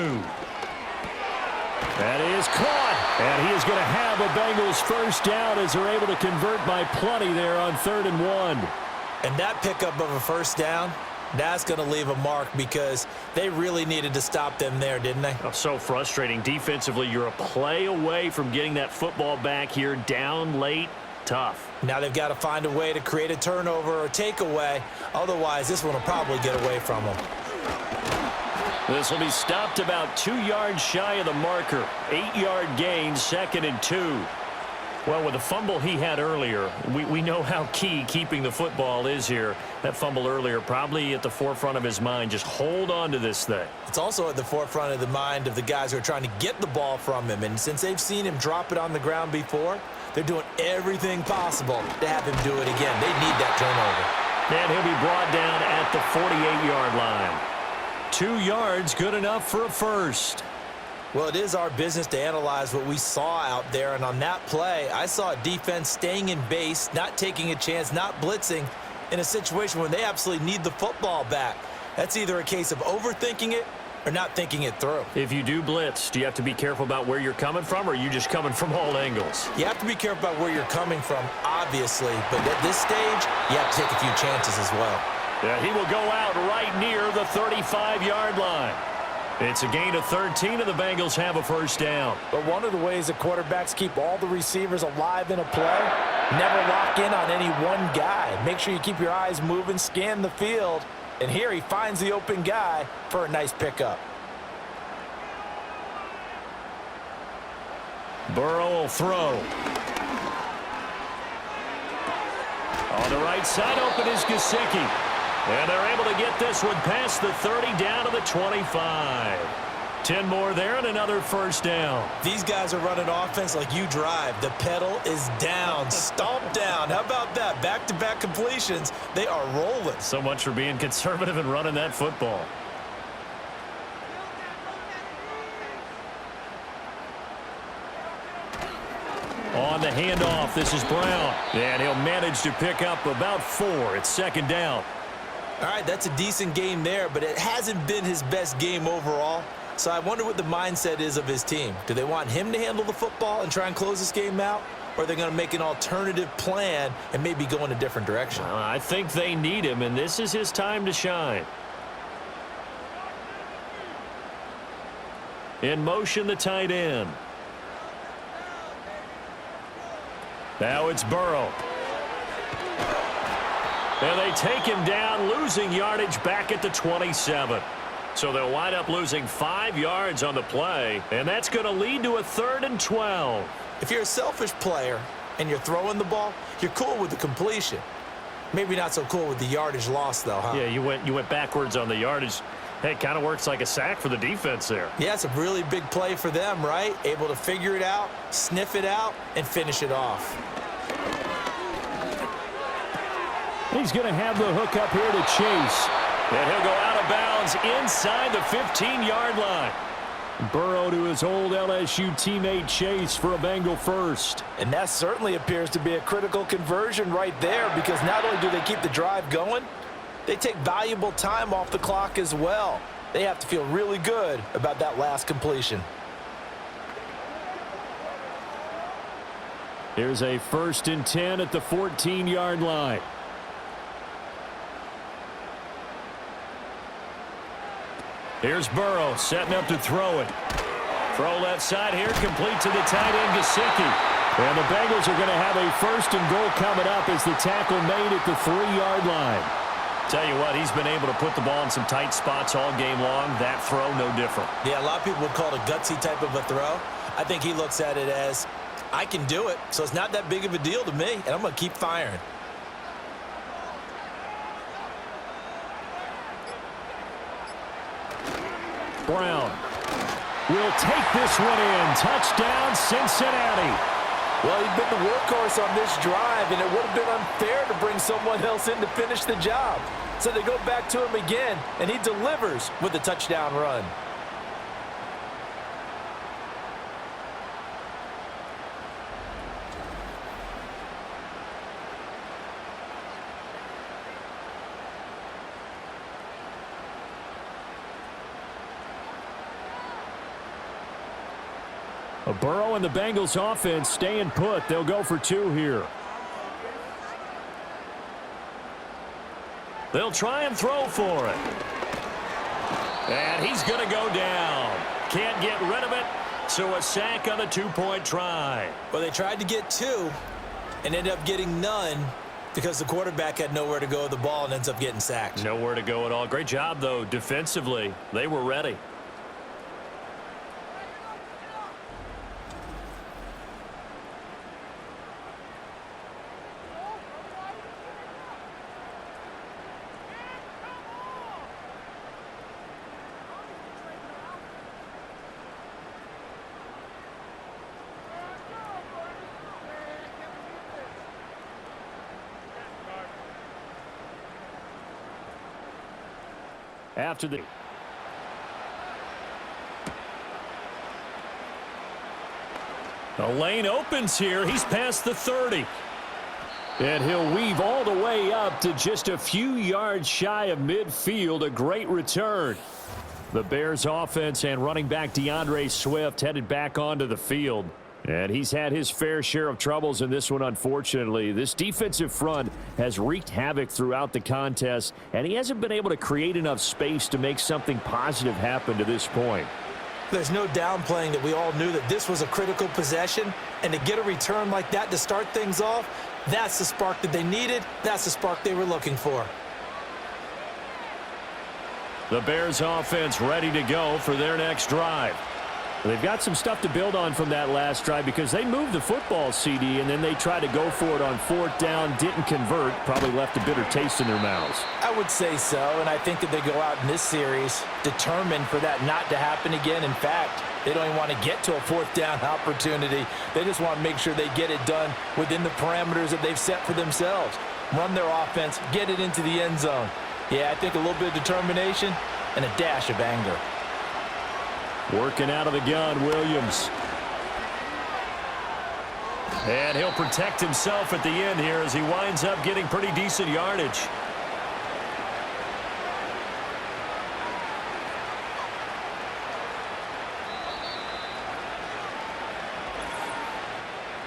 That is caught, and he is going to have a Bengals first down as they're able to convert by plenty there on 3rd and 1. And that pickup of a first down, that's going to leave a mark because they really needed to stop them there, didn't they? Oh, so frustrating. Defensively, you're a play away from getting that football back here, down late. Tough. Now they've got to find a way to create a turnover or takeaway. Otherwise, this one will probably get away from them. This will be stopped about 2 yards shy of the marker. 8-yard gain, 2nd and 2. Well, with the fumble he had earlier, we know how key keeping the football is here. That fumble earlier probably at the forefront of his mind. Just hold on to this thing. It's also at the forefront of the mind of the guys who are trying to get the ball from him. And since they've seen him drop it on the ground before, they're doing everything possible to have him do it again. They need that turnover. And he'll be brought down at the 48-yard line. 2 yards, good enough for a first. Well, it is our business to analyze what we saw out there, and on that play, I saw a defense staying in base, not taking a chance, not blitzing in a situation when they absolutely need the football back. That's either a case of overthinking it or not thinking it through. If you do blitz, do you have to be careful about where you're coming from, or are you just coming from all angles? You have to be careful about where you're coming from, obviously, but at this stage, you have to take a few chances as well. Yeah, he will go out right near the 35-yard line. It's a gain of 13, and the Bengals have a first down. But one of the ways that quarterbacks keep all the receivers alive in a play, never lock in on any one guy. Make sure you keep your eyes moving, scan the field, and here he finds the open guy for a nice pickup. Burrow will throw. On the right side, open is Gesicki. And they're able to get this one past the 30 down to the 25. 10 more there and another first down. These guys are running offense like you drive. The pedal is down, stomp down. How about that? Back-to-back completions. They are rolling. So much for being conservative and running that football. On the handoff, this is Brown. And he'll manage to pick up about 4. It's 2nd down. All right, that's a decent game there, but it hasn't been his best game overall. So I wonder what the mindset is of his team. Do they want him to handle the football and try and close this game out? Or are they going to make an alternative plan and maybe go in a different direction? I think they need him, and this is his time to shine. In motion, the tight end. Now it's Burrow. And they take him down, losing yardage back at the 27. So they'll wind up losing 5 yards on the play, and that's going to lead to a 3rd and 12. If you're a selfish player and you're throwing the ball, you're cool with the completion. Maybe not so cool with the yardage loss, though, huh? Yeah, you went backwards on the yardage. Hey, it kind of works like a sack for the defense there. Yeah, it's a really big play for them, right? Able to figure it out, sniff it out, and finish it off. He's going to have the hook up here to Chase. And he'll go out of bounds inside the 15-yard line. Burrow to his old LSU teammate Chase for a Bengal first. And that certainly appears to be a critical conversion right there, because not only do they keep the drive going, they take valuable time off the clock as well. They have to feel really good about that last completion. Here's a 1st and 10 at the 14-yard line. Here's Burrow setting up to throw it. Throw left side here, complete to the tight end, Gesicki. And the Bengals are going to have a 1st and goal coming up as the tackle made at the 3-yard line. Tell you what, he's been able to put the ball in some tight spots all game long. That throw, no different. Yeah, a lot of people would call it a gutsy type of a throw. I think he looks at it as, I can do it, so it's not that big of a deal to me, and I'm going to keep firing. Brown will take this one in. Touchdown, Cincinnati. Well, he's been the workhorse on this drive, and it would have been unfair to bring someone else in to finish the job. So they go back to him again, and he delivers with a touchdown run. Burrow and the Bengals offense staying put. They'll go for 2 here. They'll try and throw for it. And he's going to go down. Can't get rid of it, so a sack on the 2-point try. Well, they tried to get 2 and ended up getting none because the quarterback had nowhere to go with the ball and ends up getting sacked. Nowhere to go at all. Great job, though, defensively. They were ready. After the lane opens here. He's past the 30. And he'll weave all the way up to just a few yards shy of midfield. A great return. The Bears offense and running back DeAndre Swift headed back onto the field. And he's had his fair share of troubles in this one, unfortunately. This defensive front has wreaked havoc throughout the contest, and he hasn't been able to create enough space to make something positive happen to this point. There's no downplaying that we all knew that this was a critical possession, and to get a return like that to start things off, that's the spark that they needed. That's the spark they were looking for. The Bears offense ready to go for their next drive. They've got some stuff to build on from that last drive because they moved the football, CD, and then they tried to go for it on 4th down, didn't convert, probably left a bitter taste in their mouths. I would say so, and I think that they go out in this series determined for that not to happen again. In fact, they don't even want to get to a 4th down opportunity. They just want to make sure they get it done within the parameters that they've set for themselves. Run their offense, get it into the end zone. Yeah, I think a little bit of determination and a dash of anger. Working out of the gun, Williams. And he'll protect himself at the end here as he winds up getting pretty decent yardage.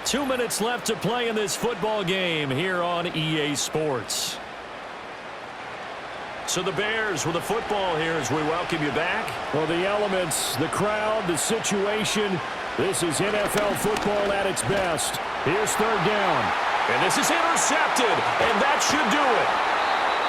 Two minutes left to play in this football game here on EA Sports. So the Bears with the football here as we welcome you back. Well, the elements, the crowd, the situation. This is NFL football at its best. Here's 3rd down. And this is intercepted, and that should do it.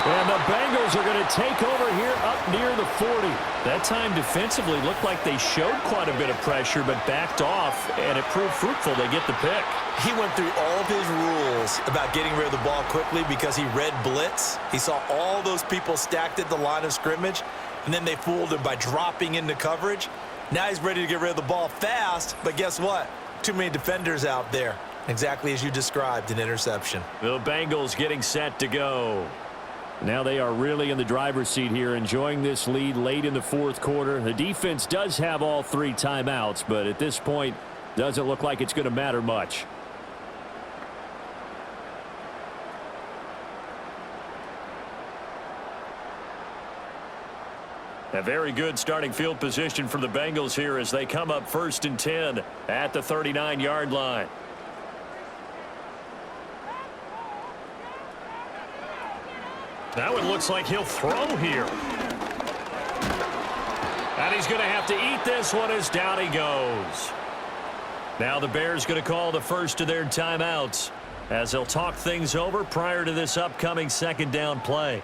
And the Bengals are going to take over here up near the 40. That time defensively looked like they showed quite a bit of pressure but backed off, and it proved fruitful. They get the pick. He went through all of his rules about getting rid of the ball quickly because he read blitz. He saw all those people stacked at the line of scrimmage, and then they fooled him by dropping into coverage. Now he's ready to get rid of the ball fast, but guess what? Too many defenders out there. Exactly as you described, an interception. The Bengals getting set to go. Now they are really in the driver's seat here, enjoying this lead late in the 4th quarter. The defense does have all 3 timeouts, but at this point, doesn't look like it's going to matter much. A very good starting field position for the Bengals here as they come up 1st and 10 at the 39-yard line. Now it looks like he'll throw here. And he's going to have to eat this one as down he goes. Now the Bears going to call the first of their timeouts as they'll talk things over prior to this upcoming 2nd down play.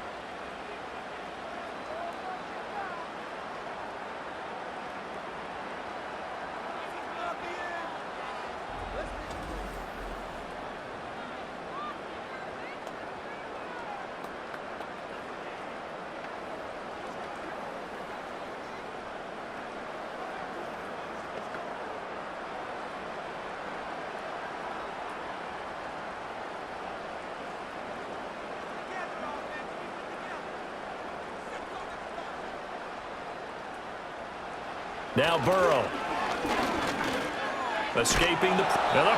Now Burrow. Escaping the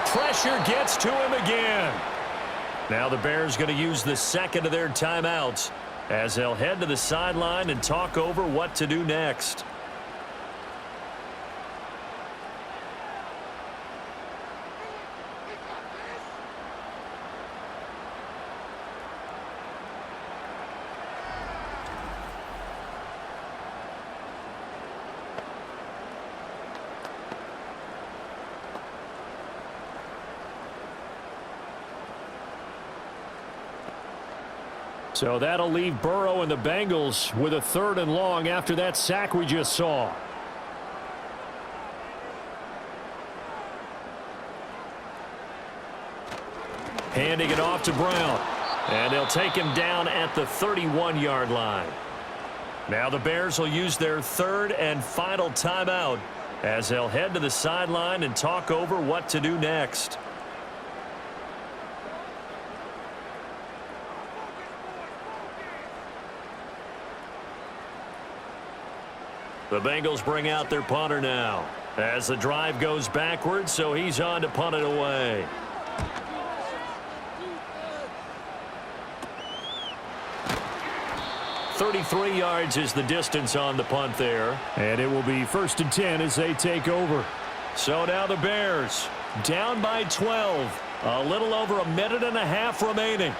pressure gets to him again. Now the Bears going to use the 2nd of their timeouts as they'll head to the sideline and talk over what to do next. So that'll leave Burrow and the Bengals with a 3rd and long after that sack we just saw. Handing it off to Brown. And they'll take him down at the 31-yard line. Now the Bears will use their 3rd and final timeout as they'll head to the sideline and talk over what to do next. The Bengals bring out their punter now as the drive goes backwards, so he's on to punt it away. .33 yards is the distance on the punt there. And it will be 1st and 10 as they take over. So now the Bears down by 12. A little over a minute and a half remaining.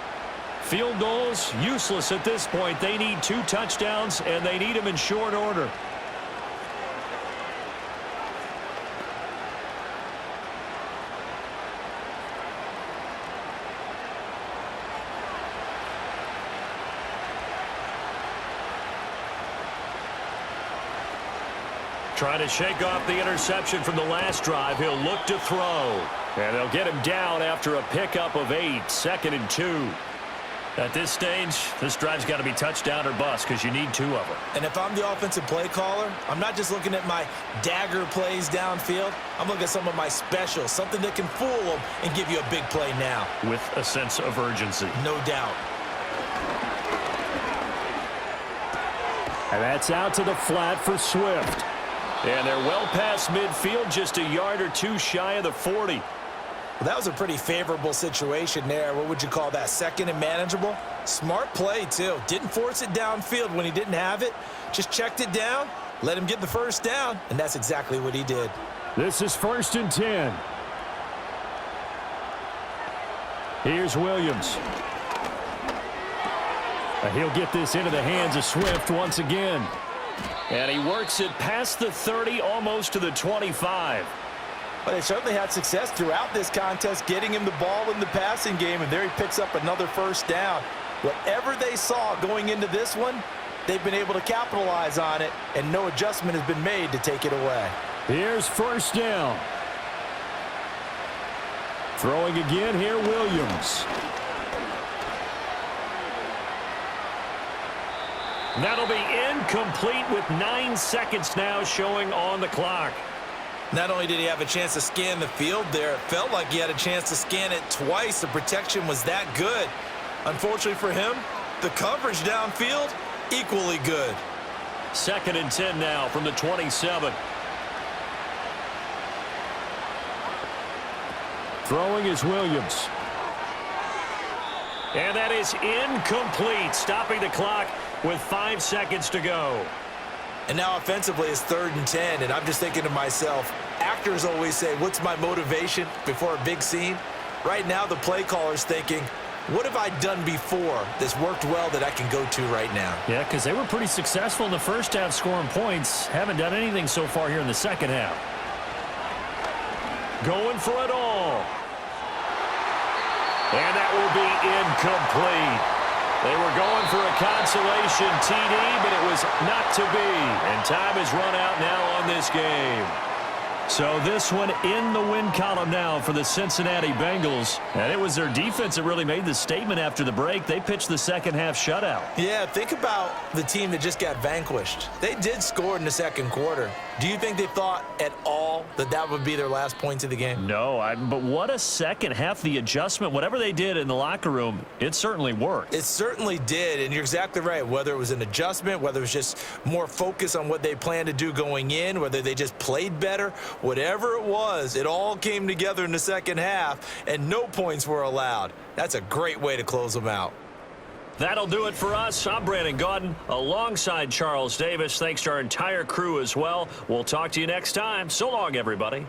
Field goals useless at this point. They need 2 touchdowns, and they need them in short order. Trying to shake off the interception from the last drive. He'll look to throw. And they'll get him down after a pickup of 8. 2nd and 2. At this stage, this drive's got to be touchdown or bust because you need 2 of them. And if I'm the offensive play caller, I'm not just looking at my dagger plays downfield. I'm looking at some of my specials, something that can fool them and give you a big play now. With a sense of urgency. No doubt. And that's out to the flat for Swift. And they're well past midfield, just a yard or 2 shy of the 40. Well, that was a pretty favorable situation there. What would you call that? 2nd and manageable? Smart play, too. Didn't force it downfield when he didn't have it. Just checked it down, let him get the 1st down, and that's exactly what he did. This is 1st and 10. Here's Williams. He'll get this into the hands of Swift once again. And he works it past the 30, almost to the 25. But they certainly had success throughout this contest, getting him the ball in the passing game, and there he picks up another 1st down. Whatever they saw going into this one, they've been able to capitalize on it, and no adjustment has been made to take it away. Here's 1st down. Throwing again here, Williams. That'll be incomplete with 9 seconds now showing on the clock. Not only did he have a chance to scan the field there, it felt like he had a chance to scan it twice. The protection was that good. Unfortunately for him, the coverage downfield, equally good. 2nd and 10 now from the 27. Throwing is Williams. And that is incomplete, stopping the clock with 5 seconds to go. And now offensively it's 3rd and 10, and I'm just thinking to myself, actors always say, what's my motivation before a big scene? Right now the play caller's thinking, what have I done before that's worked well that I can go to right now? Yeah, because they were pretty successful in the 1st half scoring points. Haven't done anything so far here in the 2nd half. Going for it all. And that will be incomplete. They were going for a consolation TD, but it was not to be. And time has run out now on this game. So this one in the win column now for the Cincinnati Bengals. And it was their defense that really made the statement after the break. They pitched the 2nd half shutout. Yeah, think about the team that just got vanquished. They did score in the 2nd quarter. Do you think they thought at all that that would be their last points of the game? No, but what a 2nd half. The adjustment, whatever they did in the locker room, it certainly worked. It certainly did, and you're exactly right. Whether it was an adjustment, whether it was just more focus on what they planned to do going in, whether they just played better, whatever it was, it all came together in the 2nd half, and no points were allowed. That's a great way to close them out. That'll do it for us. I'm Brandon Gaudin alongside Charles Davis. Thanks to our entire crew as well. We'll talk to you next time. So long, everybody.